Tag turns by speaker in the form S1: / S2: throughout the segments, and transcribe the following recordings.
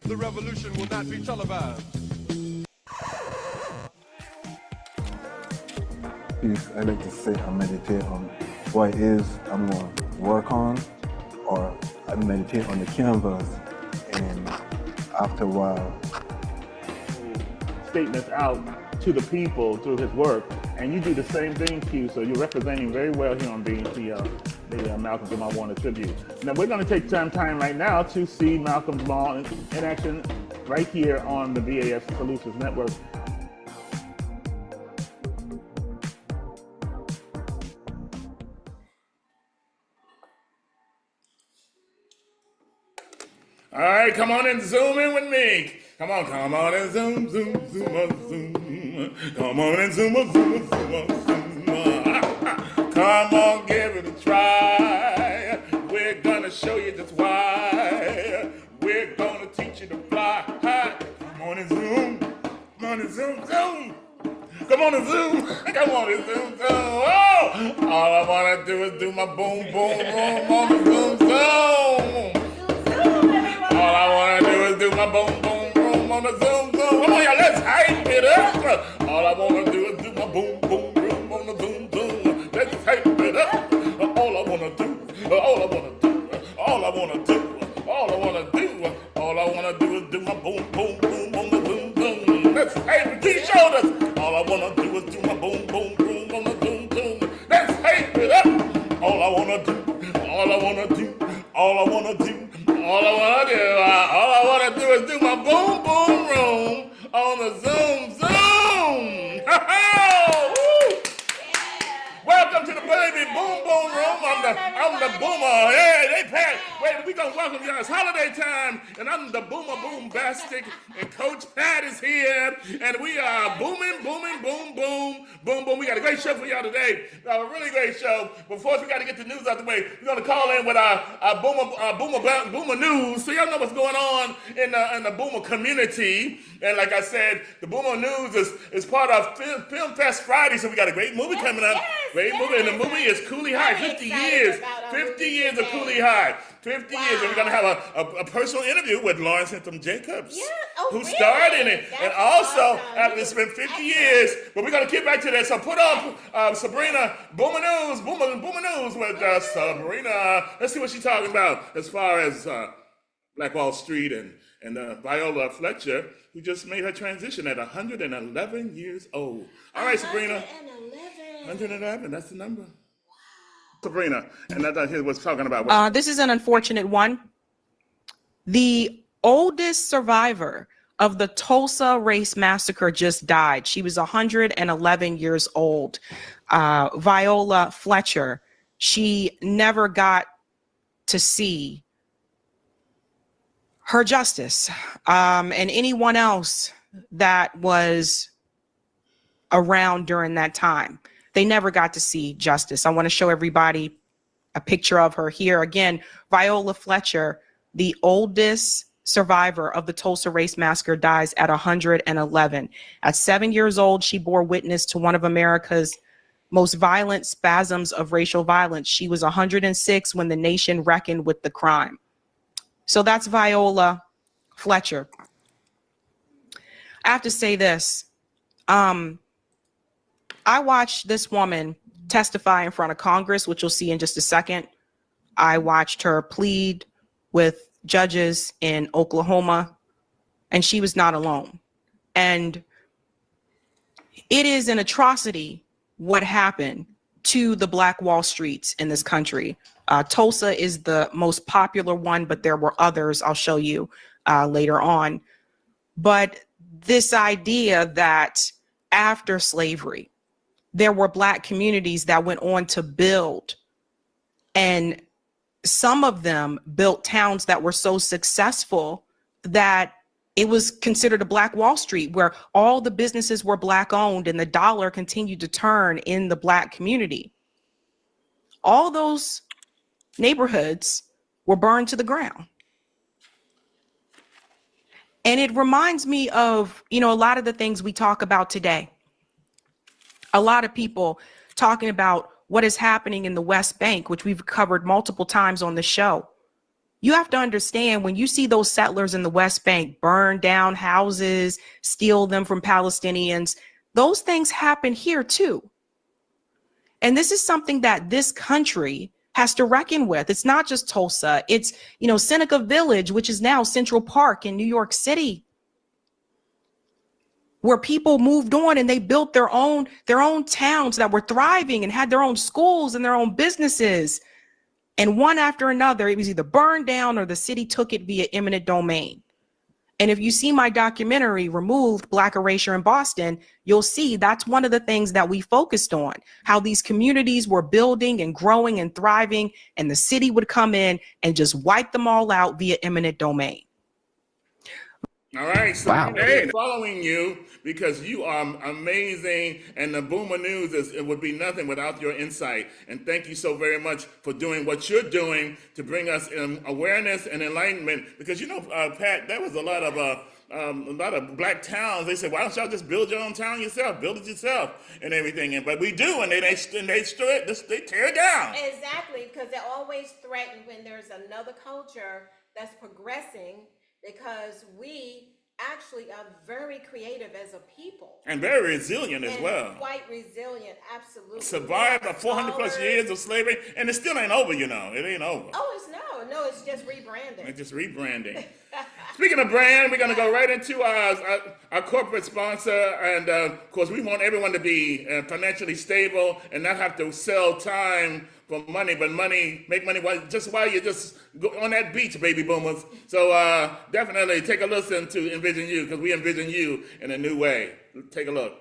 S1: The revolution will not be televised.
S2: I like to sit and meditate on what it is I'm going to work on, or I meditate on the canvas, and after a while,
S3: statements out to the people through his work, and you do the same thing, Q. So you're representing very well here on the Malcolm Jamal Warner tribute. Now we're going to take some time right now to see Malcolm Jamal in action right here on the BAF Solutions Network. All right, come on and zoom in with me. Come on and zoom, zoom, zoom. Come on and zoom, zoom. Come on, give it a try. We're gonna show you just why. We're gonna teach you to fly high. Come on and zoom. Come on and zoom, zoom. Come on and zoom. Come on and zoom, zoom. Oh! All I wanna do is do my boom, boom, boom on the zoom, zoom. All I wanna do is do my boom, boom, boom on the zoom, zoom. Come on, y'all, let's hype it up. All I wanna do is do my boom, boom, boom on the zoom, zoom. Let's hype it up. All I wanna do, all I wanna do, all I wanna do, all I wanna do, all I wanna do is do my boom, boom, boom on the zoom, zoom. Let's hype it, keep shoulders. All I wanna do is do my boom, boom, boom on the zoom, zoom. Let's hype it up. All I wanna do, all I wanna do, all I wanna do. All I wanna do is do my boom boom room on the zoom zoom. Welcome to the baby boom boom room. I'm the boomer. Hey, they pack. Wait, we gonna welcome y'all. It's holiday time, and I'm the boomer boom bastic, and Coach Pat is here, and we are booming, booming, boom, boom, boom, boom. We got a great show for y'all today. A really great show. But first, we got to get the news out the way. We're gonna call in with our boomer news, so y'all know what's going on in the boomer community. And like I said, the boomer news is part of Film Fest Friday, so we got a great movie coming up. Great movie, and the movie is Cooley High. 50 years. 50 years of Cooley High. 50 years, and we're going to have a personal interview with Lawrence Hinton Jacobs, who starred in it. And also, after it's been 50 years, but we're going to get back to that. So put on Sabrina, Boomer News with Sabrina. Let's see what she's talking about as far as Black Wall Street and Viola Fletcher, who just made her transition at 111 years old. All right, Sabrina. 111, that's the number. Sabrina, and that's what's talking about.
S4: This is an unfortunate one. The oldest survivor of the Tulsa race massacre just died. She was 111 years old. Viola Fletcher. She never got to see her justice. And anyone else that was around during that time, they never got to see justice. I want to show everybody a picture of her here. Again, Viola Fletcher, the oldest survivor of the Tulsa race massacre, dies at 111. At 7 years old, she bore witness to one of America's most violent spasms of racial violence. She was 106 when the nation reckoned with the crime. So that's Viola Fletcher. I have to say this. I watched this woman testify in front of Congress, which you'll see in just a second. I watched her plead with judges in Oklahoma, and she was not alone. And it is an atrocity what happened to the Black Wall Streets in this country. Tulsa is the most popular one, but there were others I'll show you later on. But this idea that after slavery, there were Black communities that went on to build, and some of them built towns that were so successful that it was considered a Black Wall Street, where all the businesses were Black owned and the dollar continued to turn in the Black community. All those neighborhoods were burned to the ground. And it reminds me of, a lot of the things we talk about today. A lot of people talking about what is happening in the West Bank, which we've covered multiple times on the show. You have to understand, when you see those settlers in the West Bank burn down houses, steal them from Palestinians, those things happen here too. And this is something that this country has to reckon with. It's not just Tulsa. It's, Seneca Village, which is now Central Park in New York City, where people moved on and they built their own towns that were thriving and had their own schools and their own businesses. And one after another, it was either burned down or the city took it via eminent domain. And if you see my documentary, Removed, Black Erasure in Boston, you'll see that's one of the things that we focused on, how these communities were building and growing and thriving, and the city would come in and just wipe them all out via eminent domain.
S3: All right, so
S5: Wow.
S3: we're following you because you are amazing, and the Boomer News it would be nothing without your insight. And thank you so very much for doing what you're doing to bring us awareness and enlightenment. Because Pat, there was a lot of black towns. They said, "Why don't y'all just build your own town yourself? Build it yourself and everything." But we do, and they tear it down.
S6: Exactly, because they're always threatened when there's another culture that's progressing. Because we actually are very creative as a people.
S3: And very resilient as well.
S6: Quite resilient, absolutely.
S3: Survived 400 plus years of slavery, and it still ain't over, It ain't over.
S6: Oh, it's just rebranding.
S3: It's just rebranding. Speaking of brand, we're going to go right into our corporate sponsor. And, of course, we want everyone to be financially stable and not have to sell time for money, but make money while you just go on that beach, baby boomers. So definitely take a listen to Envision You, because we envision you in a new way. Take a look.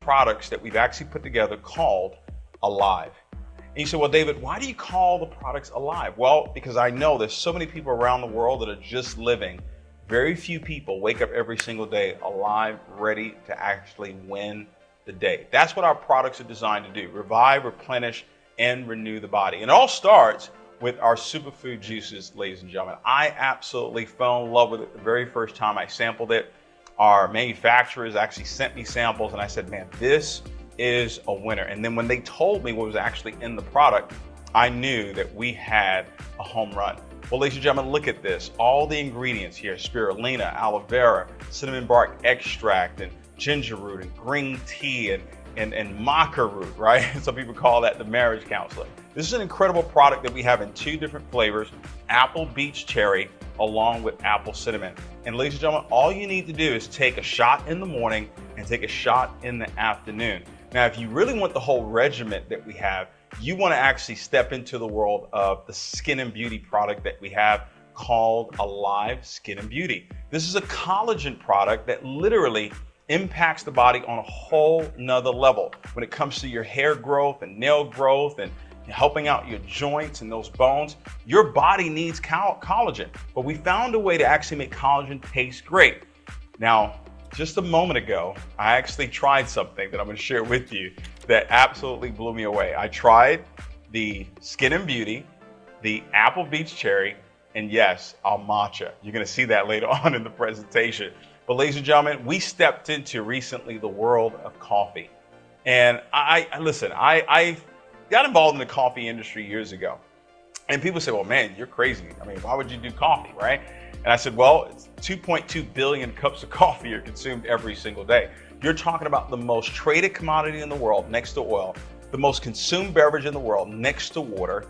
S5: Products that we've actually put together called Alive. And you say, well, David, why do you call the products Alive? Well, because I know there's so many people around the world that are just living. Very few people wake up every single day alive, ready to actually win the day. That's what our products are designed to do: revive, replenish, and renew the body. And it all starts with our superfood juices, ladies and gentlemen. I absolutely fell in love with it the very first time I sampled it. Our manufacturers actually sent me samples, and I said, man, this is a winner. And then when they told me what was actually in the product, I knew that we had a home run. Well, ladies and gentlemen, look at this. All the ingredients here: spirulina, aloe vera, cinnamon bark extract, and ginger root, and green tea, and maca root, right? Some people call that the marriage counselor. This is an incredible product that we have in 2 different flavors: apple beach cherry along with apple cinnamon. And ladies and gentlemen, all you need to do is take a shot in the morning and take a shot in the afternoon. Now, if you really want the whole regimen that we have, you want to actually step into the world of the skin and beauty product that we have called Alive Skin and Beauty. This is a collagen product that literally impacts the body on a whole nother level when it comes to your hair growth and nail growth and helping out your joints and those bones. Your body needs collagen, but we found a way to actually make collagen taste great. Now, just a moment ago, I actually tried something that I'm going to share with you that absolutely blew me away. I tried the Skin and Beauty, the Apple Beach Cherry, and yes, our matcha. You're going to see that later on in the presentation. But ladies and gentlemen, we stepped into recently the world of coffee. And I got involved in the coffee industry years ago. And people say, well, man, you're crazy. I mean, why would you do coffee, right? And I said, well, it's 2.2 billion cups of coffee are consumed every single day. You're talking about the most traded commodity in the world next to oil, the most consumed beverage in the world next to water.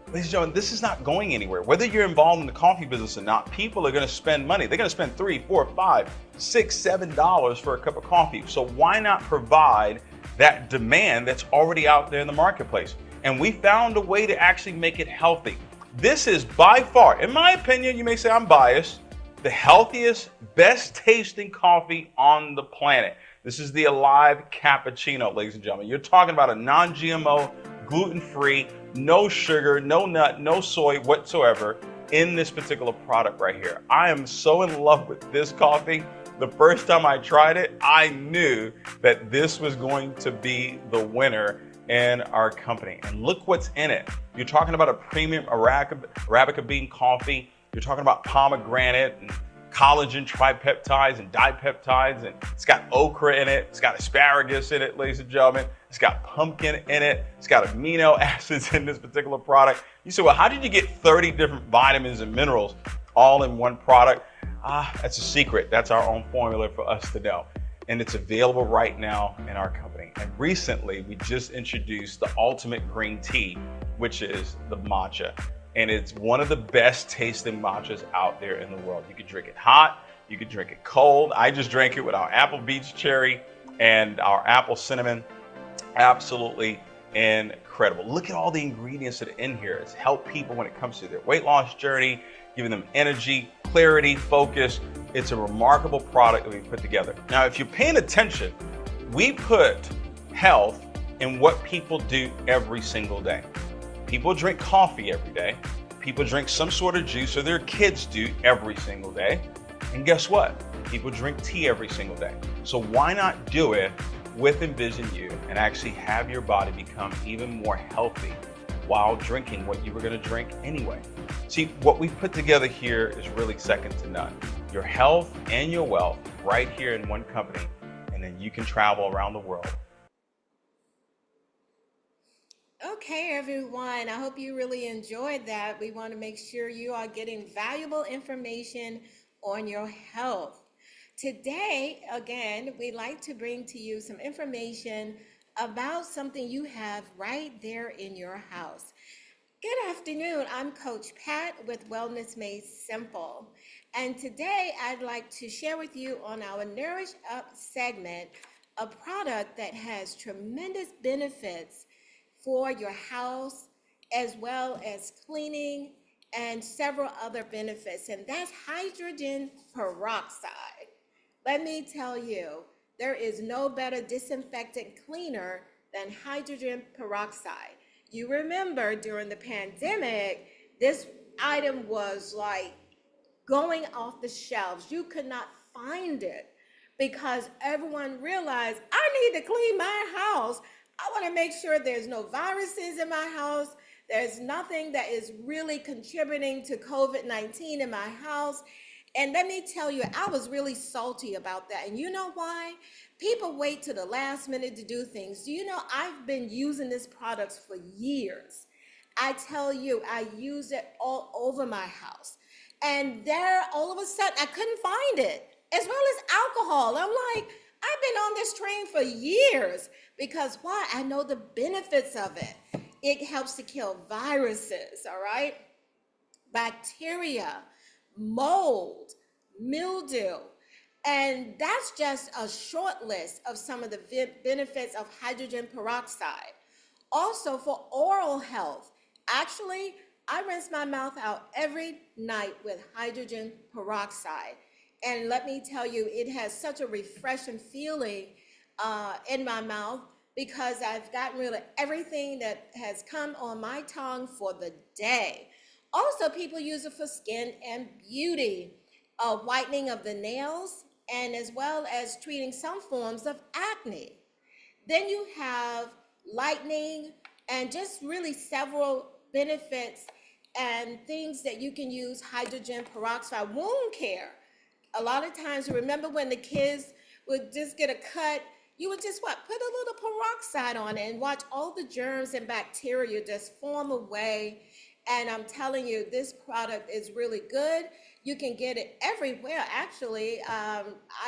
S5: Ladies and gentlemen, this is not going anywhere. Whether you're involved in the coffee business or not, people are going to spend money. They're going to spend $3, $4, $5, $6, $7 for a cup of coffee. So why not provide that demand that's already out there in the marketplace? And we found a way to actually make it healthy. This is by far, in my opinion, you may say I'm biased, the healthiest, best tasting coffee on the planet. This is the Alive Cappuccino, ladies and gentlemen. You're talking about a non-GMO, gluten-free, no sugar, no nut, no soy whatsoever in this particular product right here. I am so in love with this coffee. The first time I tried it, I knew that this was going to be the winner in our company. And look what's in it. You're talking about a premium Arabica bean coffee. You're talking about pomegranate and collagen tripeptides and dipeptides, and it's got okra in it, it's got asparagus in it, ladies and gentlemen, it's got pumpkin in it, it's got amino acids in this particular product. You say, well, how did you get 30 different vitamins and minerals all in one product? That's a secret. That's our own formula for us to know. And it's available right now in our company. And recently, we just introduced the ultimate green tea, which is the matcha. And it's one of the best tasting matchas out there in the world. You could drink it hot, you could drink it cold. I just drank it with our apple beach cherry and our apple cinnamon. Absolutely incredible. Look at all the ingredients that are in here. It's helped people when it comes to their weight loss journey, giving them energy, clarity, focus. It's a remarkable product that we put together. Now, if you're paying attention, we put health in what people do every single day. People drink coffee every day. People drink some sort of juice, or their kids do every single day. And guess what? People drink tea every single day. So why not do it with Envision You and actually have your body become even more healthy while drinking what you were going to drink anyway? See, what we've put together here is really second to none. Your health and your wealth right here in one company, and then you can travel around the world.
S6: Okay, everyone, I hope you really enjoyed that. We want to make sure you are getting valuable information on your health. Today, again, we'd like to bring to you some information about something you have right there in your house. Good afternoon, I'm Coach Pat with Wellness Made Simple. And today I'd like to share with you on our Nourish Up segment a product that has tremendous benefits for your house, as well as cleaning and several other benefits, and that's hydrogen peroxide. Let me tell you, there is no better disinfectant cleaner than hydrogen peroxide. You remember during the pandemic, this item was like going off the shelves. You could not find it because everyone realized, I need to clean my house. I want to make sure there's no viruses in my house. There's nothing that is really contributing to COVID-19 in my house. And let me tell you, I was really salty about that. And you know why? People wait to the last minute to do things. Do you know, I've been using this product for years. I tell you, I use it all over my house. And there, all of a sudden, I couldn't find it, as well as alcohol. I'm like, I've been on this train for years. Because why? I know the benefits of it. It helps to kill viruses, all right? Bacteria, mold, mildew. And that's just a short list of some of the benefits of hydrogen peroxide. Also for oral health, actually, I rinse my mouth out every night with hydrogen peroxide. And let me tell you, it has such a refreshing feeling in my mouth because I've gotten rid of everything that has come on my tongue for the day. Also, people use it for skin and beauty, whitening of the nails, and as well as treating some forms of acne. Then you have lightening and just really several benefits and things that you can use hydrogen peroxide. Wound care. A lot of times, remember when the kids would just get a cut, you would just what? Put a little peroxide on it and watch all the germs and bacteria just form away. And I'm telling you, this product is really good. You can get it everywhere. Actually, I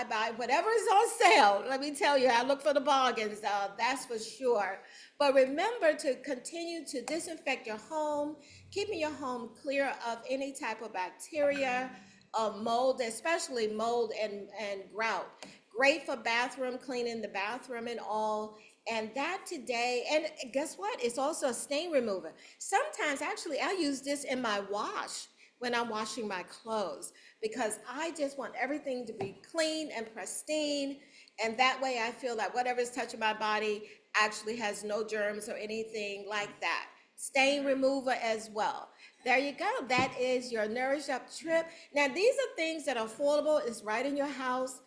S6: buy whatever is on sale. Let me tell you, I look for the bargains, that's for sure. But remember to continue to disinfect your home, keeping your home clear of any type of bacteria, mold, especially mold and grout. Great for bathroom, cleaning the bathroom and all. And that today, and guess what? It's also a stain remover. Sometimes, actually, I use this in my wash when I'm washing my clothes because I just want everything to be clean and pristine. And that way I feel like whatever is touching my body actually has no germs or anything like that. Stain remover as well. There you go. That is your Nourish Up trip. Now, these are things that are affordable. It's right in your house.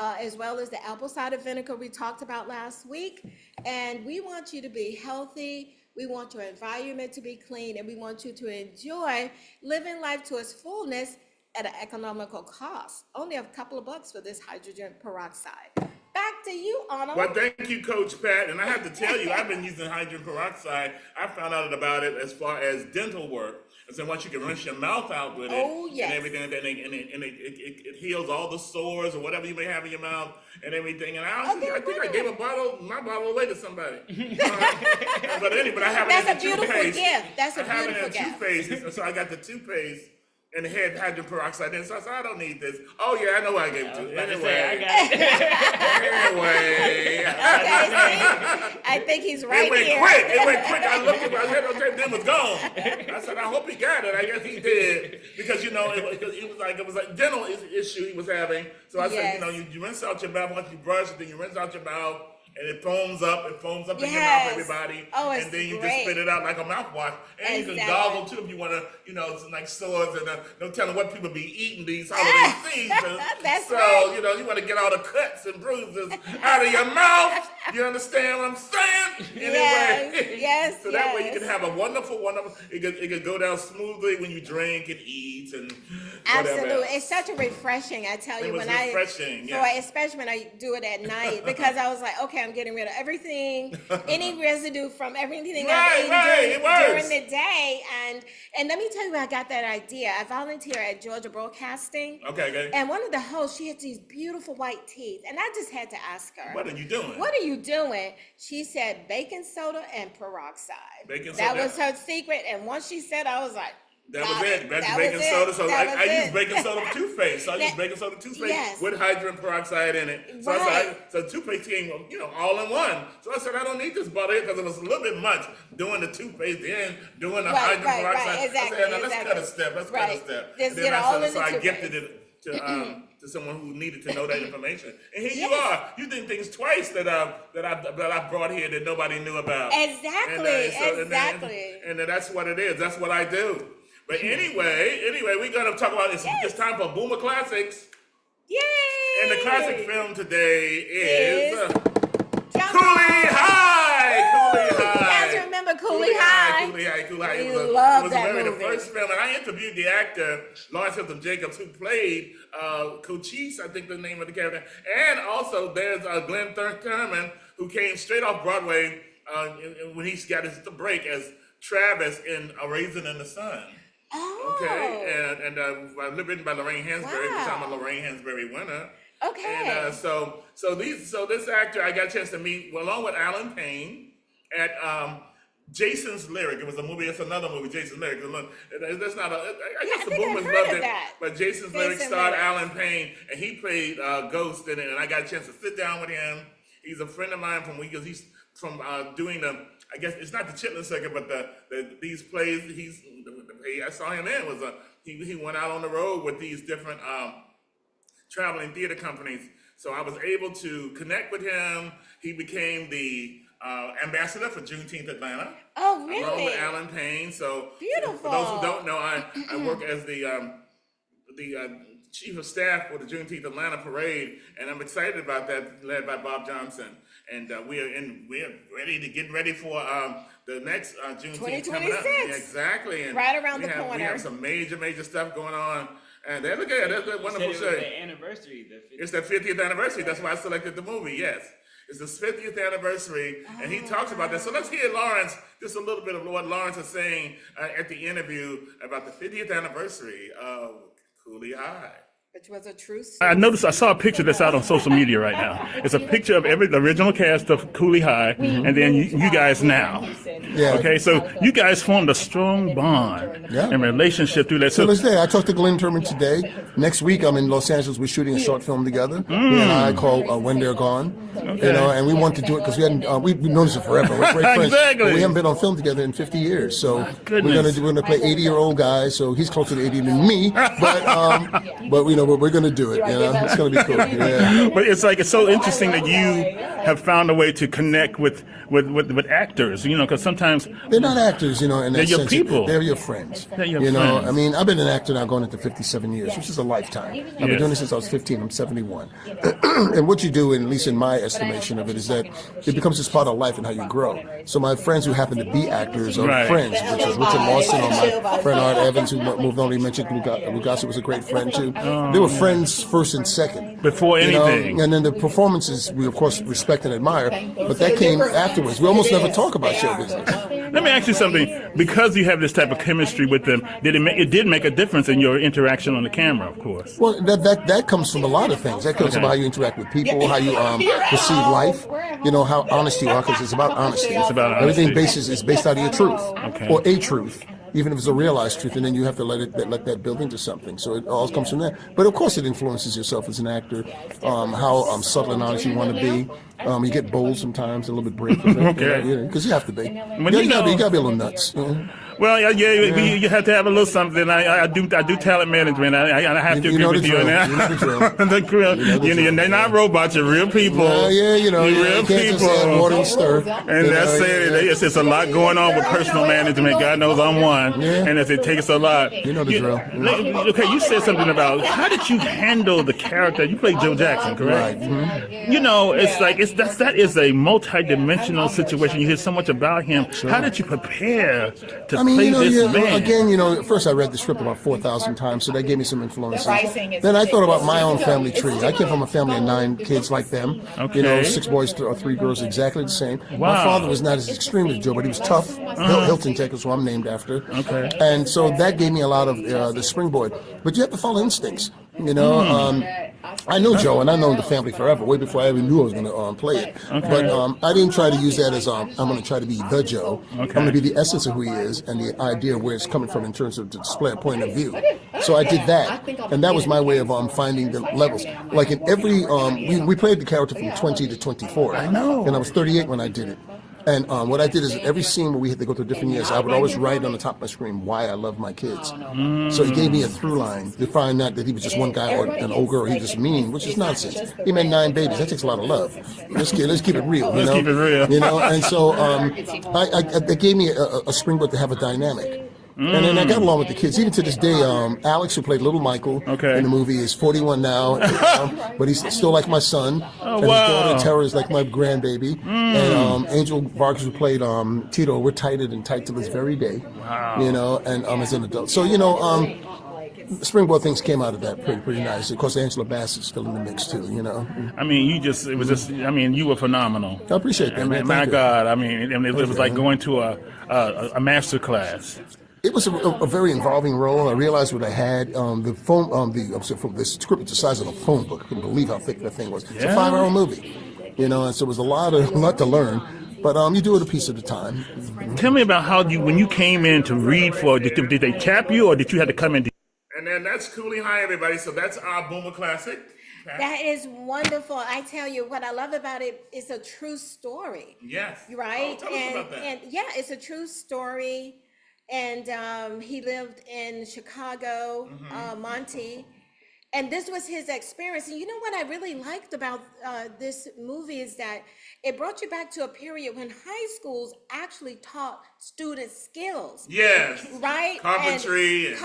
S6: As well as the apple cider vinegar we talked about last week. And we want you to be healthy. We want your environment to be clean, and we want you to enjoy living life to its fullness at an economical cost. Only a couple of bucks for this hydrogen peroxide. Back to you, Arnold.
S3: Well, thank you, Coach Pat. And I have to tell you, I've been using hydrogen peroxide. I found out about it as far as dental work. And so once you can rinse your mouth out with it and everything, and it heals all the sores or whatever you may have in your mouth and everything. And I think I gave my bottle away to somebody. But anyway, I have it in the
S6: That's a beautiful
S3: toothpaste.
S6: gift. That's a
S3: I have
S6: beautiful
S3: it in toothpaste. And so I got the toothpaste. And it had hydrogen peroxide in it, so I said, I don't need this. Oh, yeah, I know why I gave it to you. Anyway. Anyway.
S6: Okay, see? I think he's right
S3: It went
S6: here.
S3: quick. It went quick. I looked at my head, okay, then it was gone. I said, I hope he got it. I guess he did. Because, it was like dental issue he was having. So I said, you rinse out your mouth once you brush it, then you rinse out your mouth. And it foams up in your mouth, everybody.
S6: Oh,
S3: and then you just spit it out like a mouthwash. And you can goggle too if you want to, it's like swords and no telling what people be eating these holiday seasons.
S6: That's
S3: so,
S6: right.
S3: you want to get all the cuts and bruises out of your mouth. You understand what I'm saying? Anyway.
S6: Yes.
S3: So that way you can have a wonderful, it could go down smoothly when you drink and eat and whatever.
S6: Absolutely. It's such a refreshing, I tell you.
S3: It was refreshing,
S6: Especially when I do it at night, because I was like, okay, I'm getting rid of everything, any residue from everything I've eaten during the day. And let me tell you where I got that idea. I volunteer at Georgia Broadcasting.
S3: Okay.
S6: And one of the hosts, she had these beautiful white teeth. And I just had to ask her,
S3: what are you doing?
S6: What are you doing? She said baking soda and peroxide.
S3: Baking soda.
S6: That was her secret. And once she said, I was like,
S3: that was it. That's baking soda. So I use baking soda toothpaste. So I use baking soda toothpaste with hydrogen peroxide in it. So so toothpaste came, all in one. So I said, I don't need this butter because it was a little bit much doing the toothpaste then doing the hydrogen peroxide.
S6: Exactly,
S3: I said, let's cut a step. Let's cut a step.
S6: Just
S3: and then I gifted it to someone who needed to know that information. And here you are. You did things twice that I brought here that nobody knew about.
S6: Exactly.
S3: And that's what it is. That's what I do. But anyway, we're going to talk about it's time for Boomer Classics.
S6: Yay!
S3: And the classic film today is Cooley High. Cooley High.
S6: You guys remember Cooley High?
S3: Cooley High.
S6: We
S3: It was
S6: love that
S3: the
S6: movie.
S3: first film, and I interviewed the actor Lawrence Hilton Jacobs, who played Cochise, I think the name of the character, and also there's Glenn Thurman, who came straight off Broadway when he got his break as Travis in A Raisin in the Sun.
S6: Oh.
S3: Okay, and written by Lorraine Hansberry, which I'm a Lorraine Hansberry winner.
S6: Okay.
S3: And so this actor I got a chance to meet along with Alan Payne at Jason's Lyric. It was a movie. It's another movie, Jason's Lyric. That's not I guess the boomers loved it. But Jason's Lyric starred Alan Payne, and he played Ghost in it. And I got a chance to sit down with him. He's a friend of mine he's from doing the. I guess it's not the Chitlin Circuit, but these plays. I saw him in was he went out on the road with these different traveling theater companies. So I was able to connect with him. He became the ambassador for Juneteenth Atlanta.
S6: Oh, really?
S3: Along with Alan Payne. So
S6: beautiful.
S3: For those who don't know, I work as the chief of staff for the Juneteenth Atlanta parade, and I'm excited about that, led by Bob Johnson. And we're ready for the next Juneteenth coming up.
S6: 2026.
S3: Yeah, exactly. And
S6: right around the corner.
S3: We have some major stuff going on. And then look at that. That's a wonderful show.
S7: The anniversary.
S3: It's the 50th anniversary. That's why I selected the movie. Yes. It's the 50th anniversary, and he talks about that. So let's hear Lawrence, just a little bit of what Lawrence is saying at the interview about the 50th anniversary of Cooley High.
S6: Which was a true story.
S8: I saw a picture that's out on social media right now. It's a picture of the original cast of Cooley High, and then you guys now.
S9: Yeah.
S8: Okay, so you guys formed a strong bond and relationship through that.
S9: So this day, I talked to Glenn Turman today. Next week, I'm in Los Angeles. We're shooting a short film together. He and I called When They're Gone.
S8: Okay.
S9: And we wanted to do it because we've known each other forever. We're great friends.
S8: Exactly.
S9: But we haven't been on film together in 50 years. So we're gonna play 80-year-old guys. So he's closer to 80 than me. But but we're going to do it. It's going to be cool. Yeah.
S8: But it's so interesting that you have found a way to connect with actors, because sometimes
S9: they're not actors, in that
S8: they're your
S9: sense.
S8: people.
S9: They're your friends.
S8: They're your friends.
S9: I mean, I've been an actor now going into 57 years, which is a lifetime. I've been doing this since I was 15. I'm 71. And what you do, at least in my estimation of it, is that it becomes just part of life and how you grow. So my friends who happen to be actors are friends, which is Richard Lawson or my friend Art Evans, who moved on. He mentioned Lugasa was a great friend too. They were friends first and second.
S8: Before anything.
S9: And then the performances we of course respect and admire, but that came afterwards. We almost never talk about show business.
S8: Let me ask you something. Because you have this type of chemistry with them, it did make a difference in your interaction on the camera, of course.
S9: Well, that comes from a lot of things. That comes from how you interact with people, how you perceive life, how honest you are, because it's about honesty.
S8: It's about honesty.
S9: Everything is based out of your truth, or a truth. Even if it's a realized truth, and then you have to let that build into something. So it all comes from there. But of course, it influences yourself as an actor, how subtle and honest you want to be. You get bold sometimes, a little bit brave, because you have to be. You got to be a little nuts.
S8: Well, you have to have a little something. I do talent management. I have to agree with you on that. The drill. They're not robots. You're real people.
S9: Real
S8: people.
S9: Just water and stir.
S8: And that's it. It's a lot going on with personal management. God knows I'm one.
S9: Yeah.
S8: And it takes a lot.
S9: You know the drill.
S8: Okay, you said something about how did you handle the character? You played Joe Jackson, correct?
S9: Right. Mm-hmm.
S8: It's like that is a multi-dimensional situation. You hear so much about him. Sure. How did you prepare to play this man?
S9: Again, first I read the script about 4,000 times, so that gave me some influences. Then I thought about my own family tree. I came from a family of 9 kids like them.
S8: Okay.
S9: 6 boys or 3 girls, exactly the same.
S8: Wow.
S9: My father was not as extreme as Joe, but he was tough. Hilton, Texas, who I'm named after.
S8: Okay.
S9: And so that gave me a lot of the springboard. But you have to follow instincts. I know Joe, and I know the family forever, way before I ever knew I was going to play it.
S8: Okay.
S9: But I didn't try to use that as I'm going to try to be the Joe.
S8: Okay.
S9: I'm going to be the essence of who he is and the idea of where it's coming from in terms of to display a point of view. So I did that, and that was my way of finding the levels. Like in every, we played the character from 20 to 24.
S8: I know.
S9: And I was 38 when I did it. And what I did is every scene where we had to go through different years, I would always write on the top of my screen why I love my kids. So he gave me a through line to find out that he was just one guy or an ogre or he just mean, which is nonsense. He made 9 babies. That takes a lot of love. Let's keep it real.
S8: Let's keep it real.
S9: And so that gave me a springboard to have a dynamic. And then I got along with the kids. Even to this day, Alex, who played Little Michael in the movie, is 41 now, but he's still like my son. And his daughter, Tara, is like my grandbaby. And Angel Vargas, who played Tito, we're tighted and tight to this very day.
S8: Wow.
S9: And as an adult. So, springboard things came out of that pretty nice. Of course, Angela Bassett's still in the mix, too,
S8: I mean, you were phenomenal.
S9: I appreciate that, man.
S8: My God, it was like going to a master class.
S9: It was a very involving role. I realized what I had. The script was the size of a phone book. I couldn't believe how thick that thing was. It's a 5-hour movie, and so it was a lot to learn. But you do it a piece at a time.
S8: Tell me about how when you came in to read for, did they tap you or did you have to come in?
S3: And then that's Cooley High, everybody. So that's our Boomer Classic.
S6: That is wonderful. I tell you, what I love about it is a true story.
S3: Yes.
S6: Right?
S3: Tell us about that.
S6: And yeah, it's a true story. And he lived in Chicago, Monty. And this was his experience. And you know what I really liked about this movie is that it brought you back to a period when high schools actually taught students skills.
S3: Yes.
S6: Right?
S3: Carpentry.
S6: And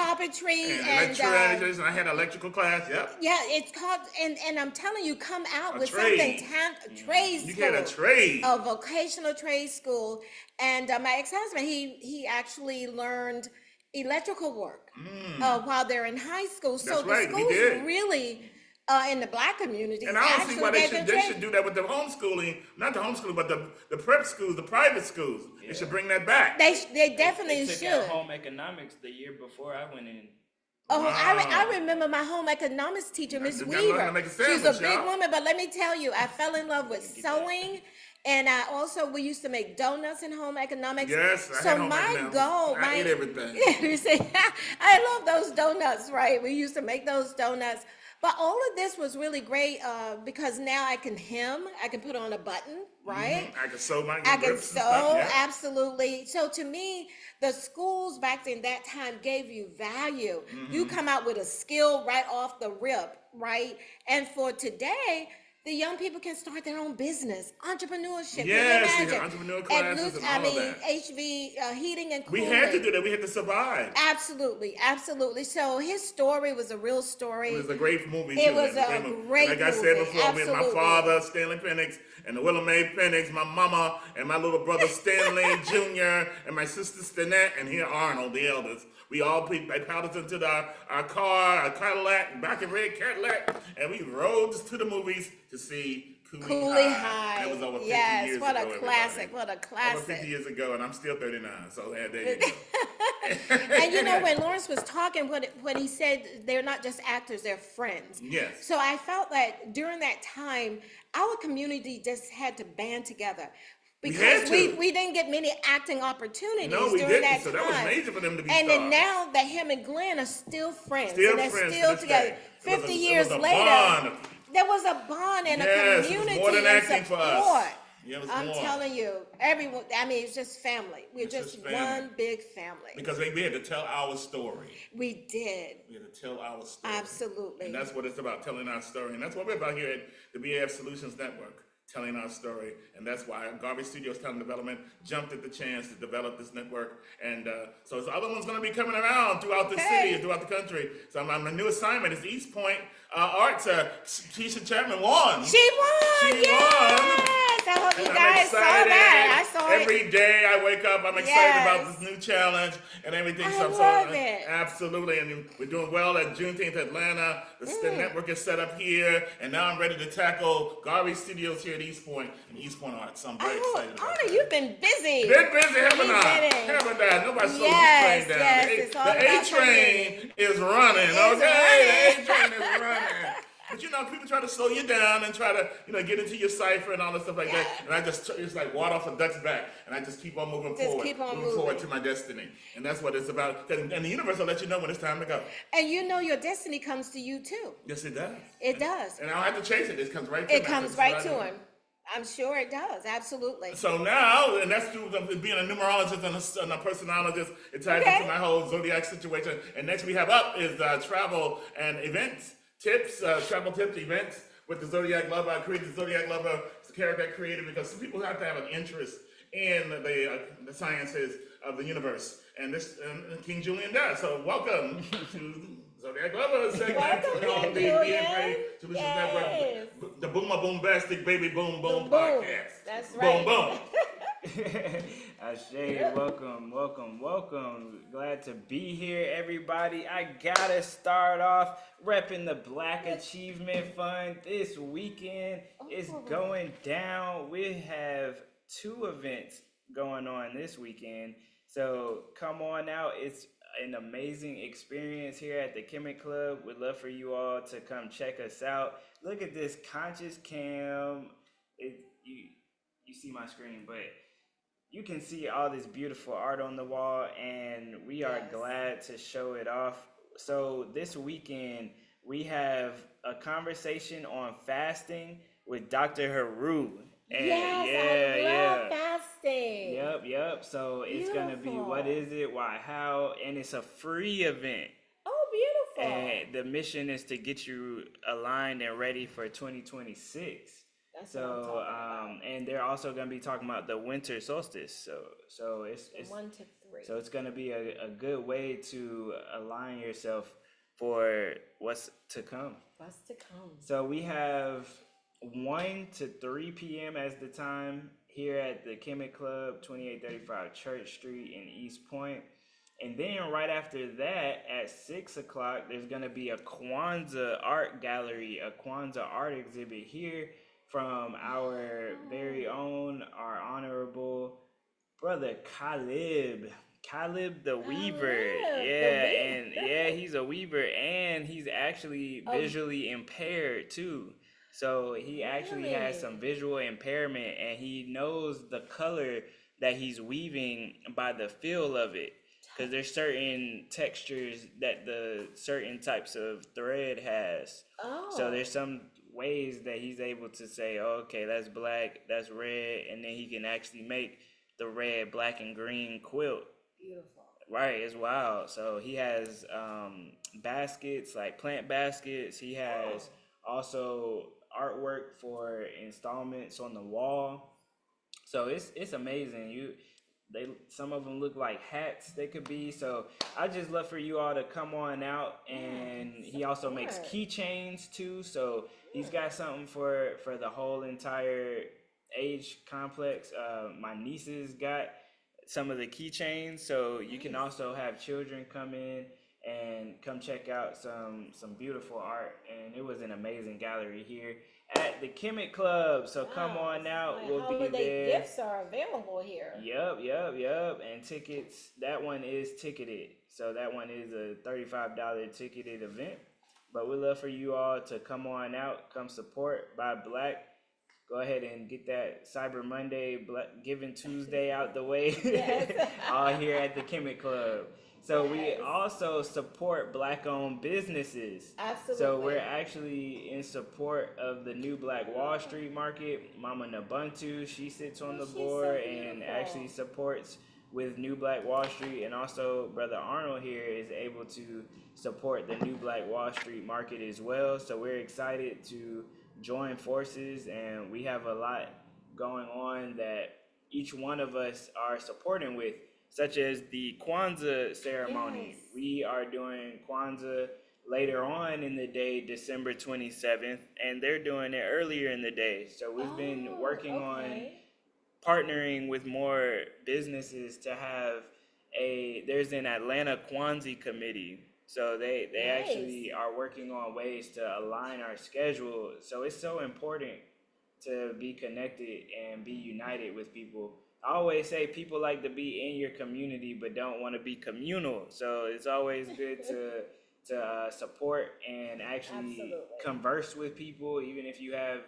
S3: electrical. I had electrical class, yep.
S6: Yeah, it's called, and I'm telling you, come out with
S3: trade.
S6: something, trade school.
S3: You get a trade.
S6: A vocational trade school. And my ex-husband, he actually learned electrical work while they're in high school. So the schools really, in the Black community,
S3: and I don't see why they should do that with the homeschooling, not the homeschooling, but the prep schools, the private schools. Yeah. They should bring that back.
S6: They definitely should.
S7: Took home economics the year before I went in.
S6: Oh, wow. I remember my home economics teacher, Miss Weaver. She's a big woman, but let me tell you, I fell in love with sewing. And we used to make donuts in home economics.
S3: Yes, I had home economics. I ate everything.
S6: Yeah, you see, I love those donuts, right? We used to make those donuts. But all of this was really great because now I can hem, I can put on a button, right?
S3: I can sew my
S6: I can
S3: grips and
S6: sew,
S3: stuff, yeah.
S6: absolutely. So to me, the schools back in that time gave you value. You come out with a skill right off the rip, right? And for today, the young people can start their own business, entrepreneurship.
S3: Yes,
S6: can you
S3: the
S6: imagine?
S3: entrepreneur
S6: At
S3: classes
S6: Luke,
S3: and
S6: I
S3: all of
S6: mean,
S3: that.
S6: heating and
S3: We
S6: cooling.
S3: had to do that. We had to survive.
S6: Absolutely, absolutely. So his story was a real story.
S3: It was a great movie.
S6: It
S3: too.
S6: was a great
S3: Like I said
S6: movie,
S3: before, me and my
S6: absolutely.
S3: father, Stanley Penix, and the Willow Mae Penix, my mama, and my little brother Stanley Jr., and my sister Stanette, and here Arnold, the eldest. We all piled us into our car, our Cadillac, black and red Cadillac, and we rode to the movies to see
S6: Cooley High.
S3: That was over 50
S6: yes,
S3: years
S6: what
S3: ago.
S6: a classic!
S3: Everybody.
S6: What a classic!
S3: Over 50 years ago, and I'm still 39. So there you go.
S6: And you know, when Lawrence was talking, when he said they're not just actors, they're friends.
S3: Yes.
S6: So I felt that during that time, our community just had to band together. Because we didn't get many acting opportunities during
S3: didn't.
S6: that time.
S3: So that was major for them to be
S6: and
S3: stars.
S6: then now that him and Glenn are still friends.
S3: Still
S6: and they're
S3: friends to
S6: still
S3: this
S6: together.
S3: day.
S6: 50
S3: It
S6: years
S3: was a
S6: later.
S3: bond.
S6: There was a bond and a
S3: Yes,
S6: community
S3: it was more than
S6: and
S3: acting for us.
S6: support.
S3: Yeah, it was
S6: I'm
S3: more.
S6: telling you, everyone, I mean, it's just family. We're
S3: It's
S6: just
S3: just family.
S6: one big family.
S3: Because we had to tell our story.
S6: We did.
S3: We had to tell our story.
S6: Absolutely.
S3: And that's what it's about, telling our story. And that's what we're about here at the BAF Solutions Network, telling our story. And that's why Garbage Studios Talent Development jumped at the chance to develop this network. And so the other one's going to be coming around throughout the city and throughout the country. So my new assignment is East Point Arts. Keisha Chapman won.
S6: She won.
S3: She
S6: yes.
S3: won.
S6: I hope you
S3: And
S6: guys saw that. I saw it.
S3: Every day I wake up, I'm excited
S6: Yes.
S3: about this new challenge and everything.
S6: I love it.
S3: Absolutely. And we're doing well at Juneteenth Atlanta. The network is set up here. And now I'm ready to tackle Garbage Studios here at East Point and East Point Arts. So I'm very excited about
S6: Anna,
S3: that.
S6: you've been busy.
S3: Been busy, haven't
S6: You've
S3: I?
S6: been in.
S3: Haven't I? Nobody slows
S6: Yes,
S3: the train down.
S6: yes,
S3: The
S6: it's all
S3: A
S6: about
S3: train is running,
S6: It's
S3: okay? The A
S6: running.
S3: train is running. But you know, people try to slow you down and try to, get into your cipher and all that stuff like that. And I just, it's like water off a duck's back. And I just keep on moving forward.
S6: keep on
S3: moving forward
S6: moving.
S3: to my destiny. And that's what it's about. And the universe will let you know when it's time to go.
S6: And you know your destiny comes to you too.
S3: Yes, it does.
S6: It does.
S3: And I don't have to chase it. It comes right to me.
S6: It comes right to him. I'm sure it does. Absolutely.
S3: So now, and that's through being a numerologist and a personologist, it ties into my whole zodiac situation. And next we have up is travel and events tips, travel tips, events with the Zodiac Lover. I created the Zodiac Lover. It's a character I created because some people have to have an interest in the sciences of the universe. And this King Julian does. So welcome to Zodiac Lover segment
S6: Welcome,
S3: on the
S6: King
S3: BFA
S6: Julian.
S3: Solutions
S6: Yes.
S3: Network, the Boomer Boom Bastic Baby Boom Boom
S6: Boom.
S3: podcast.
S6: That's right.
S3: Boom Boom.
S7: Ashay, welcome. Glad to be here, everybody. I gotta start off repping the Black Achievement Fund this weekend. It's going down. We have 2 events going on this weekend. So come on out. It's an amazing experience here at the Kemet Club. We'd love for you all to come check us out. Look at this conscious cam. You see my screen, but you can see all this beautiful art on the wall, and we are glad to show it off. So this weekend, we have a conversation on fasting with Dr. Haru. And
S6: I love fasting.
S7: Yep. So it's going to be what is it, why, how, and it's a free event.
S6: Oh, beautiful.
S7: And the mission is to get you aligned and ready for 2026.
S6: That's what I'm talking about.
S7: And they're also going to be talking about the winter solstice. So it's
S6: 1 to 3.
S7: So it's going to be a good way to align yourself for what's to come.
S6: What's to come?
S7: So we have 1 to 3 p.m. as the time here at the Kemet Club, 2835 Church Street in East Point. And then right after that, at 6 o'clock, there's going to be a Kwanzaa art gallery, a Kwanzaa art exhibit here from our very own, our honorable brother Caleb the Weaver. He's a weaver, and he's actually visually impaired too. So he actually has some visual impairment, and he knows the color that he's weaving by the feel of it. because there's certain textures that the certain types of thread has. So there's some ways that he's able to say, oh, okay, that's black, that's red, and then he can actually make the red, black, and green quilt.
S6: Beautiful.
S7: Right, it's wild. So he has baskets, like plant baskets. He has also artwork for installments on the wall. So it's amazing. Some of them look like hats they could be. So I just love for you all to come on out. And he also makes keychains too. So he's got something for the whole entire age complex. My nieces got some of the keychains, so you can also have children come in and come check out some beautiful art. And it was an amazing gallery here at the Kemet Club. So come on out, we'll be
S6: Holiday
S7: there.
S6: gifts are available here.
S7: Yep. And tickets, that one is ticketed. So that one is a $35 ticketed event. But we'd love for you all to come on out, come support Buy Black. Go ahead and get that Cyber Monday, Black Giving Tuesday out the way.
S6: Yes.
S7: All here at the Kemet Club. So we also support Black-owned businesses.
S6: Absolutely.
S7: So we're actually in support of the new Black Wall Street Market. Mama Nabuntu, she sits on the board and actually supports with New Black Wall Street. And also Brother Arnold here is able to support the new Black Wall Street Market as well. So we're excited to join forces, and we have a lot going on that each one of us are supporting with, such as the Kwanzaa ceremony.
S6: Yes.
S7: We are doing Kwanzaa later on in the day, December 27th, and they're doing it earlier in the day. So we've been working on partnering with more businesses to have there's an Atlanta Kwanzaa committee. So they actually are working on ways to align our schedule. So it's so important to be connected and be united with people. I always say people like to be in your community but don't want to be communal. So it's always good to support and actually converse with people, even if you have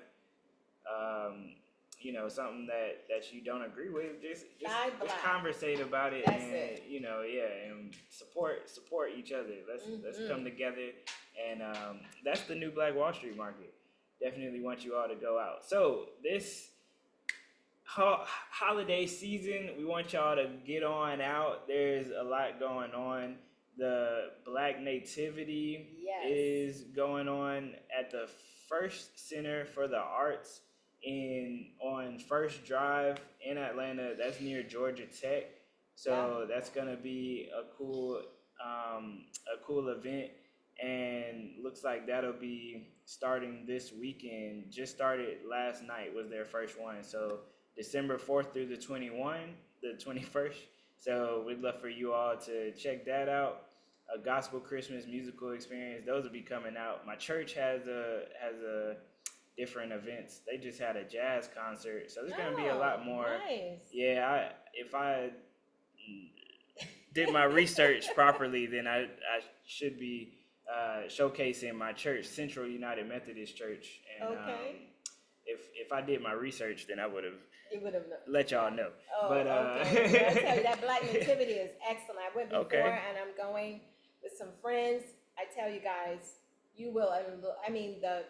S7: something that you don't agree with. Just conversate about it.
S6: That's
S7: and
S6: it.
S7: And support each other. Let's come together. And that's the new Black Wall Street Market. Definitely want you all to go out. So this holiday season, we want y'all to get on out. There's a lot going on. The Black Nativity is going on at the First Center for the Arts on First Drive in Atlanta. That's near Georgia Tech. So that's gonna be a cool event, and looks like that'll be starting this weekend. Just started last night was their first one. So December 4th through the 21st. So we'd love for you all to check that out. A gospel Christmas musical experience. Those will be coming out. My church has a different events. They just had a jazz concert, so there's gonna be a lot more.
S6: Nice.
S7: Yeah, if I did my research properly, then I should be showcasing my church, Central United Methodist Church. And if I did my research, then I would have let y'all know.
S6: Okay. Well, I tell you, that Black Nativity is excellent. I went before, and I'm going with some friends. I tell you guys, you will. I mean, the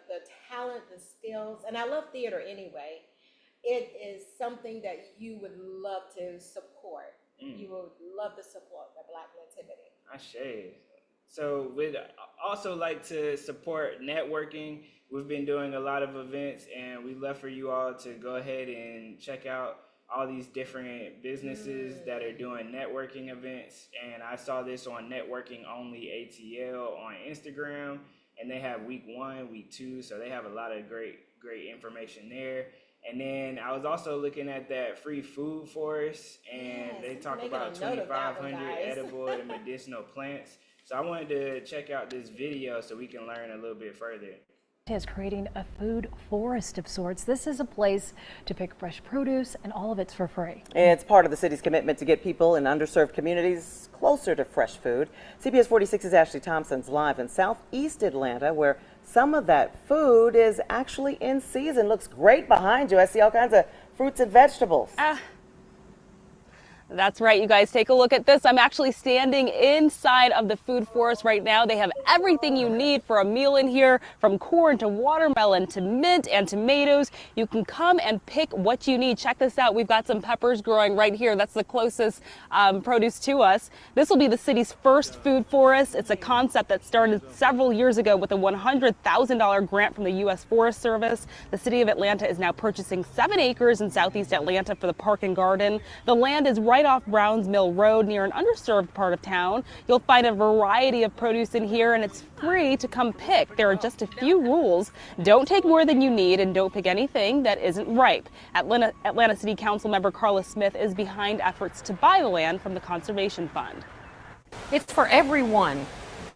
S6: talent, the skills, and I love theater anyway. It is something that you would love to support. You would love to support the Black Nativity.
S7: Ashe. So we'd also like to support networking. We've been doing a lot of events, and we'd love for you all to go ahead and check out all these different businesses that are doing networking events. And I saw this on Networking Only ATL on Instagram, and they have week 1, week 2, so they have a lot of great information there. And then I was also looking at that free food forest, and they talk about 2,500 edible and medicinal plants. So I wanted to check out this video so we can learn a little bit further.
S10: Is creating a food forest of sorts. This is a place to pick fresh produce, and all of it's for free.
S11: It's part of the city's commitment to get people in underserved communities closer to fresh food. CBS 46's Ashley Thompson's live in southeast Atlanta, where some of that food is actually in season. Looks great behind you. I see all kinds of fruits and vegetables.
S12: That's right, you guys. Take a look at this. I'm actually standing inside of the food forest right now. They have everything you need for a meal in here, from corn to watermelon to mint and tomatoes. You can come and pick what you need. Check this out. We've got some peppers growing right here. That's the closest produce to us. This will be the city's first food forest. It's a concept that started several years ago with a $100,000 grant from the U.S. Forest Service. The city of Atlanta is now purchasing 7 acres in southeast Atlanta for the park and garden. The land is right off Browns Mill Road near an underserved part of town. You'll find a variety of produce in here, and it's free to come pick. There are just a few rules. Don't take more than you need, and don't pick anything that isn't ripe. Atlanta City Council member Carla Smith is behind efforts to buy the land from the Conservation Fund.
S13: It's for everyone.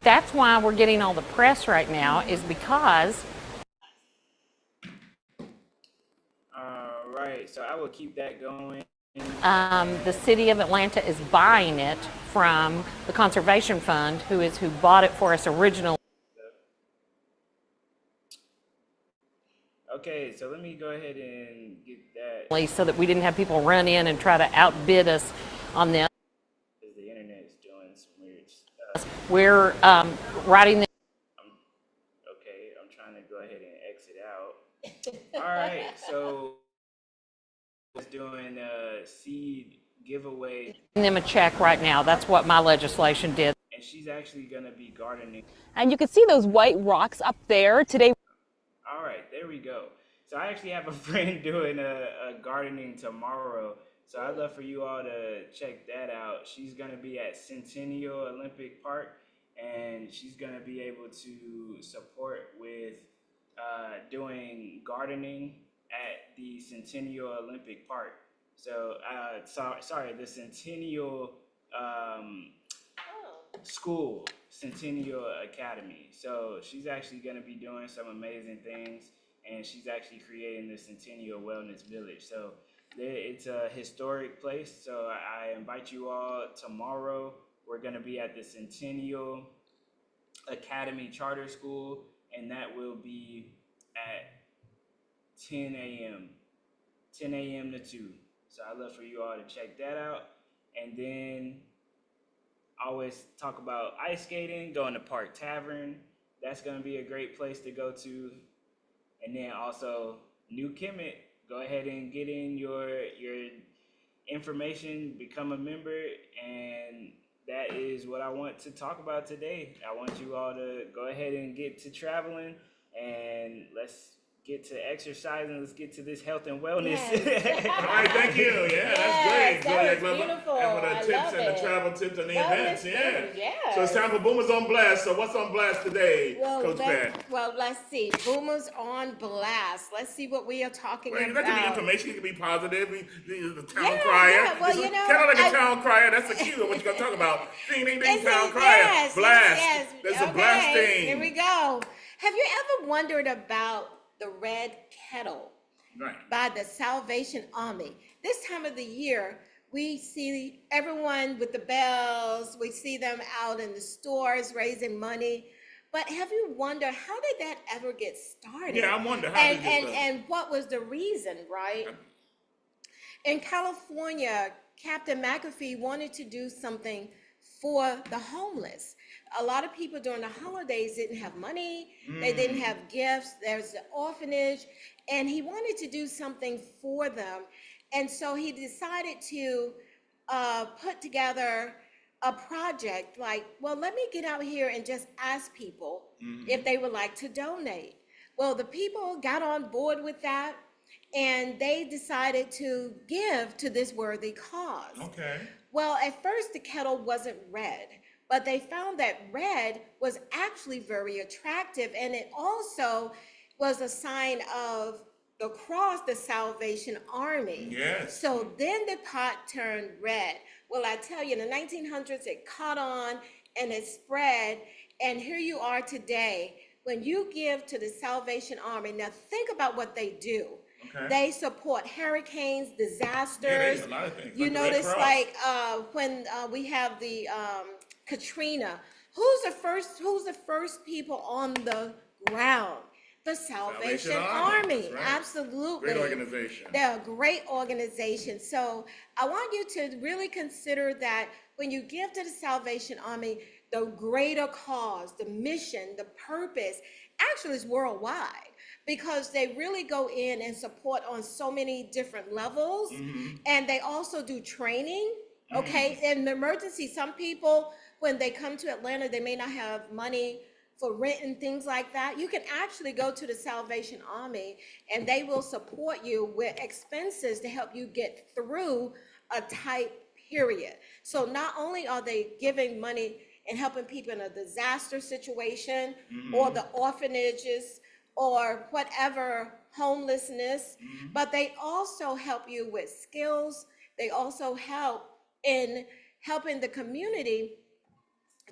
S13: That's why we're getting all the press right now, is because.
S7: All right, so I will keep that going.
S13: The city of Atlanta is buying it from the Conservation Fund, who bought it for us originally.
S7: Okay, so let me go ahead and get that.
S13: So that we didn't have people run in and try to outbid us on this.
S7: The internet's doing some weird stuff.
S13: We're writing this.
S7: Okay, I'm trying to go ahead and exit out. All right, so it's doing a seed giveaway.
S13: Them a check right now. That's what my legislation did.
S7: And she's actually going to be gardening.
S12: And you can see those white rocks up there today.
S7: All right, there we go. So I actually have a friend doing a gardening tomorrow. So I'd love for you all to check that out. She's going to be at Centennial Olympic Park, and she's going to be able to support with doing gardening at the Centennial Olympic Park. So, sorry, the Centennial School, Centennial Academy. So she's actually going to be doing some amazing things, and she's actually creating the Centennial Wellness Village. So it's a historic place. So I invite you all tomorrow. We're going to be at the Centennial Academy Charter School, and that will be at 10 a.m. to 2. So I'd love for you all to check that out. And then I always talk about ice skating, going to Park Tavern. That's going to be a great place to go to. And then also New Kemet, go ahead and get in your information, become a member, and that is what I want to talk about today. I want you all to go ahead and get to traveling, and let's get to exercising. Let's get to this health and wellness.
S3: Yes. All right, thank you. Yeah,
S6: Yes,
S3: that's great.
S6: that was beautiful.
S3: And for the
S6: I
S3: tips
S6: love
S3: and the
S6: it.
S3: travel tips and the
S6: Wellness
S3: events. Yeah.
S6: tips, yes.
S3: So it's time for Boomers on Blast. So what's on blast today, Coach Pat?
S6: Well, let's see. Boomers on blast. Let's see what we are talking
S3: Well,
S6: about.
S3: that can be information. It can be positive. The town
S6: Yeah,
S3: crier.
S6: yeah. Well,
S3: It's
S6: you know,
S3: kind of like a town crier. That's the cue of what you're going to talk about. Ding, ding, ding, town crier.
S6: Yes,
S3: Blast.
S6: Yes.
S3: There's
S6: Okay,
S3: a blasting.
S6: here we go. Have you ever wondered about the red kettle?
S3: Right.
S6: By the Salvation Army. This time of the year, we see everyone with the bells. We see them out in the stores raising money. But have you wondered, how did that ever get started?
S3: Yeah, I wonder how did it get started.
S6: And what was the reason, right? In California, Captain McAfee wanted to do something for the homeless. A lot of people during the holidays didn't have money. They didn't have gifts. There's the orphanage. And he wanted to do something for them. And so he decided to put together a project like, well, let me get out here and just ask people if they would like to donate. Well, the people got on board with that, and they decided to give to this worthy cause.
S3: Okay.
S6: Well, at first the kettle wasn't red, but they found that red was actually very attractive, and it also was a sign of the cross, the Salvation Army.
S3: Yes.
S6: So then the pot turned red. Well, I tell you, in the 1900s, it caught on and it spread, and here you are today. When you give to the Salvation Army, now think about what they do.
S3: Okay.
S6: They support hurricanes, disasters.
S3: Yeah, they do a lot of things.
S6: You
S3: Like the Red
S6: notice,
S3: Cross.
S6: like when we have the Katrina. Who's the first people on the ground? The Salvation
S3: Salvation Army,
S6: Army.
S3: that's right.
S6: Absolutely.
S3: Great organization.
S6: They're a great organization. So I want you to really consider that when you give to the Salvation Army, the greater cause, the mission, the purpose, actually is worldwide, because they really go in and support on so many different levels. And they also do training. Okay. In the emergency, some people, when they come to Atlanta, they may not have money for rent and things like that. You can actually go to the Salvation Army and they will support you with expenses to help you get through a tight period. So not only are they giving money and helping people in a disaster situation or the orphanages or whatever, homelessness, but they also help you with skills. They also help in helping the community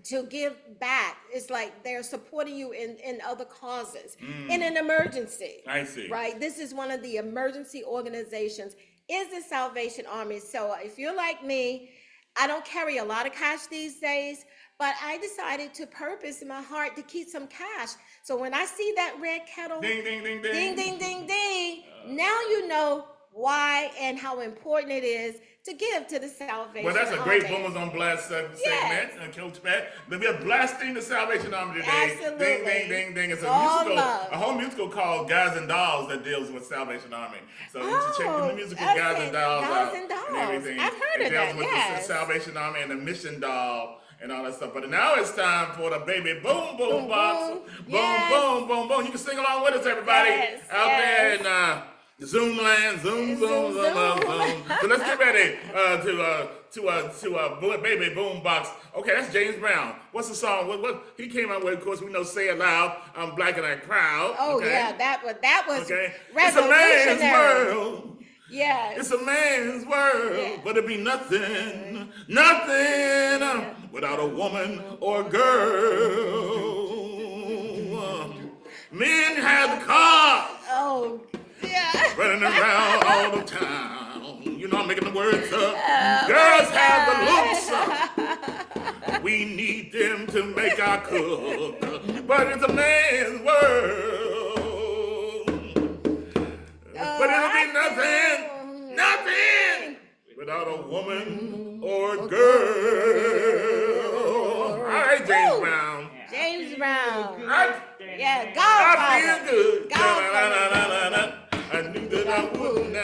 S6: to give back. It's like they're supporting you in other causes in an emergency.
S3: I see.
S6: Right? This is one of the emergency organizations, is the Salvation Army. So if you're like me, I don't carry a lot of cash these days, but I decided to purpose in my heart to keep some cash. So when I see that red kettle,
S3: Ding, ding, ding, ding.
S6: ding, ding, ding, ding, now you know why and how important it is to give to the Salvation Army.
S3: Well, that's a great Boomers on Blast segment, Coach Pat. We are blasting the Salvation Army today.
S6: Absolutely.
S3: Ding, ding, ding, ding. It's a
S6: All
S3: musical,
S6: love.
S3: a whole musical called Guys and Dolls that deals with Salvation Army. So you should check the musical
S6: okay.
S3: Guys and Dolls
S6: Guys
S3: out
S6: and Dolls.
S3: and everything.
S6: I've heard
S3: it
S6: of
S3: deals
S6: that,
S3: with
S6: yes.
S3: the Salvation Army and the Mission Doll and all that stuff. But now it's time for the baby boom boom box. Boom,
S6: Yes.
S3: boom, boom, boom. You can sing along with us, everybody,
S6: Yes,
S3: out there in Zoom land, zoom, zoom, zoom, zoom, zoom. So let's get ready to baby boom box. Okay, that's James Brown. What's the song? What he came out with? Of course, we know "Say It Loud." I'm black and I'm proud.
S6: Oh
S3: okay?
S6: yeah, that was
S3: Okay. It's a man's
S6: revolutionary.
S3: world.
S6: Yes.
S3: It's a man's world,
S6: Yeah.
S3: but it'd be nothing without a woman or a girl. Men have the cars.
S6: Oh yeah.
S3: Running around all the town. You know I'm making the words up. Girls have the looks. We need them to make our cook. But it's a man's world. But it'll be nothing without a woman or a girl. All right, James Brown.
S6: James Brown. Yeah,
S3: I
S6: Godfather.
S3: feel good.
S6: Godfather.
S3: I knew that I wouldn't.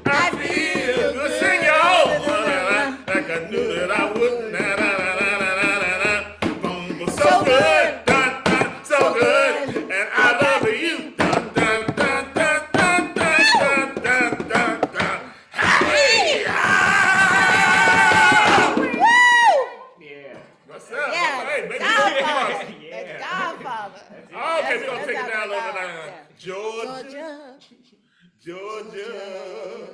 S3: I feel good. Sing y'all. Like I knew that I wouldn't. So good. So good. And I love you. What's up?
S6: Yeah,
S3: Hey, baby.
S6: Godfather. That's Godfather.
S3: Okay, we're gonna take it
S6: That's
S3: down a little bit.
S6: yeah.
S3: Georgia,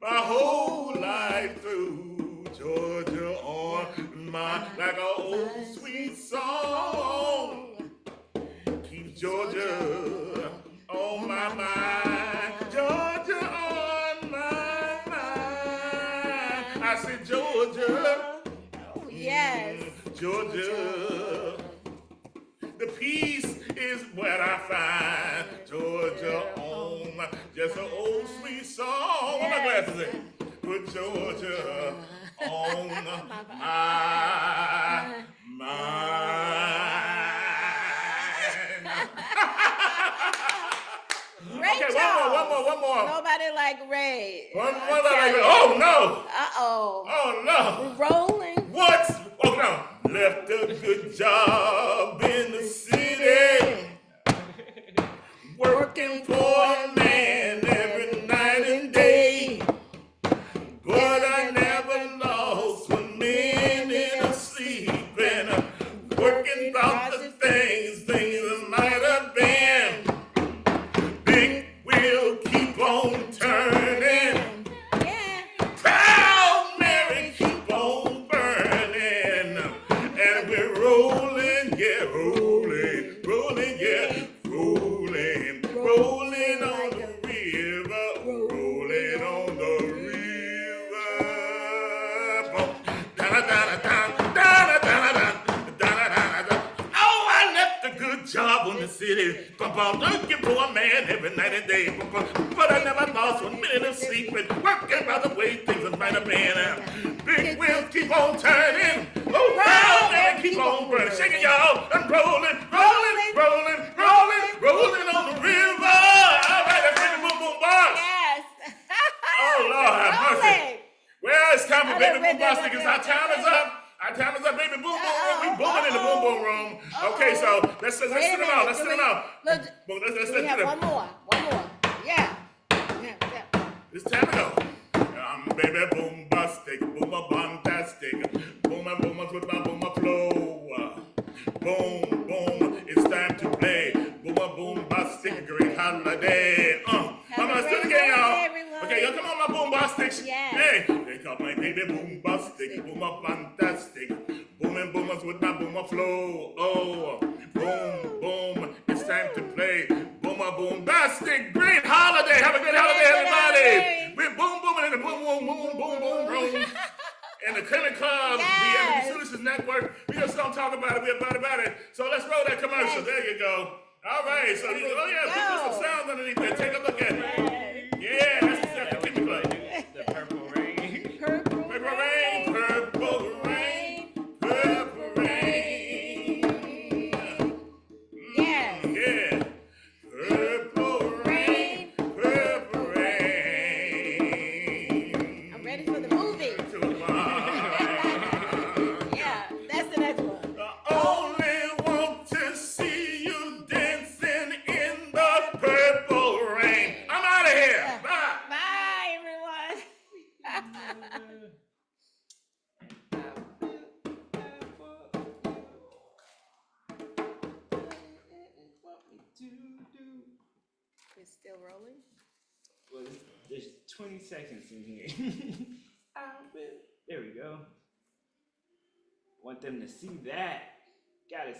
S3: my whole life through, Georgia on my, like an old sweet song. Keep Georgia on my mind, Georgia on my mind. I said Georgia,
S6: Yes.
S3: Georgia. The peace is what I find. Georgia on my, just an old sweet song. Where my glasses at? Put Georgia on my mind.
S6: Great
S3: Okay,
S6: job.
S3: one more.
S6: Nobody like Ray.
S3: One more. Oh no.
S6: Uh-oh.
S3: Oh no.
S6: Rolling.
S3: What? Oh no. Left a good job in the city, working for a man every night and day. But I never lost one minute of sleep and working about the things that might have been. Big wheel keep on turning. Proud Mary keep on burning. And we're rolling, yeah, city. Looking for a man every night and day. But I never lost 1 minute of sleep. Working by the way things are find a man. Big wheels keep on turning. Oh, round and keep on burning. Shaking y'all and rolling, rolling, rolling, rolling, rolling on the river. All right, that's Baby Boom Boom Boss.
S6: Yes.
S3: Oh, Lord have mercy.
S6: Rolling.
S3: Well, it's time for Baby Boom Boss because our time is up. Our time is up, Baby Boom Boom Room. We booming in the Boom Boom Room. Okay, so let's sit them out. Let's sit them out.
S6: Look,
S3: Let's
S6: we have
S3: them.
S6: one more. Yeah.
S3: It's time to go. I'm Baby Boom Bastic, Boomer Bombastic, Boomer Boomers with my Boomer flow. Boom, boom, it's time to play. Boomer Boom Bastic, great holiday. Mama, let's do it again, y'all. Okay, y'all come on, my Boom Bastics.
S6: Yes.
S3: Hey, they call my baby Boom Bastic, Boomer Fantastic, Booming Boomers with my Boomer flow. Oh, boom, boom, it's time to play. Boomer Boom Bastic, great holiday. Have a good holiday, everybody. We're boom booming in the boom boom boom boom boom room. And the Clinic Club, the Energy Solutions Network. We just don't talk about it, we're about it. So let's roll that commercial. There you go. All right, so put some sound underneath there. Take a look at it. Yeah, that's the Clinic Club.
S7: The Purple Rain.
S3: Purple rain, purple rain, purple rain.
S6: Yes.
S3: Yeah. Purple rain, purple rain.
S6: I'm ready for the movie. Yeah, that's the next one.
S3: Only want to see you dancing in the purple rain. I'm out of here. Bye.
S6: Bye, everyone. It's still rolling.
S7: Well, there's 20 seconds in here. There we go. Want them to see that. Gotta